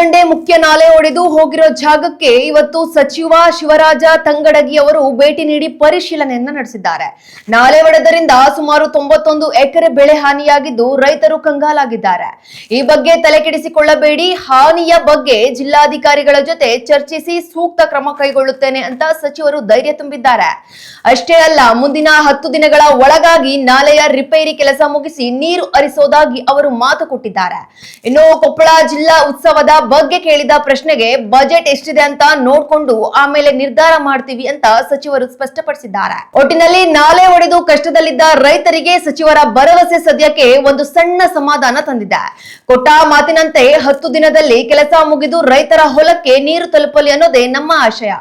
ದಂಡೆ ಮುಖ್ಯ ನಾಲೆ ಒಡೆದು ಹೋಗಿರೋ ಜಾಗಕ್ಕೆ ಇವತ್ತು ಸಚಿವ ಶಿವರಾಜ ತಂಗಡಗಿ ಅವರು ಭೇಟಿ ನೀಡಿ ಪರಿಶೀಲನೆಯನ್ನ ನಡೆಸಿದ್ದಾರೆ. ನಾಲೆ ಒಡೆದರಿಂದ ಸುಮಾರು 91 ಎಕರೆ ಬೆಳೆ ಹಾನಿಯಾಗಿದ್ದು ರೈತರು ಕಂಗಾಲಾಗಿದ್ದಾರೆ. ಈ ಬಗ್ಗೆ ತಲೆಕೆಡಿಸಿಕೊಳ್ಳಬೇಡಿ, ಹಾನಿಯ ಬಗ್ಗೆ ಜಿಲ್ಲಾಧಿಕಾರಿಗಳ ಜೊತೆ ಚರ್ಚಿಸಿ ಸೂಕ್ತ ಕ್ರಮ ಕೈಗೊಳ್ಳುತ್ತೇನೆ ಅಂತ ಸಚಿವರು ಧೈರ್ಯ ತುಂಬಿದ್ದಾರೆ. ಅಷ್ಟೇ ಅಲ್ಲ, ಮುಂದಿನ 10 ದಿನಗಳ ಒಳಗಾಗಿ ನಾಲೆಯ ರಿಪೇರಿ ಕೆಲಸ ಮುಗಿಸಿ ನೀರು ಹರಿಸೋದಾಗಿ ಅವರು ಮಾತು ಕೊಟ್ಟಿದ್ದಾರೆ. ಇನ್ನು ಕೊಪ್ಪಳ ಜಿಲ್ಲಾ ಉತ್ಸವದ ಬಗ್ಗೆ ಕೇಳಿದ ಪ್ರಶ್ನೆಗೆ ಬಜೆಟ್ ಎಷ್ಟಿದೆ ಅಂತ ನೋಡ್ಕೊಂಡು ಆಮೇಲೆ ನಿರ್ಧಾರ ಮಾಡ್ತೀವಿ ಅಂತ ಸಚಿವರು ಸ್ಪಷ್ಟಪಡಿಸಿದ್ದಾರೆ. ಒಟ್ಟಿನಲ್ಲಿ ನಾಲೆ ಒಡೆದು ಕಷ್ಟದಲ್ಲಿದ್ದ ರೈತರಿಗೆ ಸಚಿವರ ಭರವಸೆ ಸದ್ಯಕ್ಕೆ ಒಂದು ಸಣ್ಣ ಸಮಾಧಾನ ತಂದಿದೆ. ಕೊಟ್ಟ ಮಾತಿನಂತೆ 10 ದಿನದಲ್ಲಿ ಕೆಲಸ ಮುಗಿದು ರೈತರ ಹೊಲಕ್ಕೆ ನೀರು ತಲುಪಲಿ ಅನ್ನೋದೇ ನಮ್ಮ ಆಶಯ.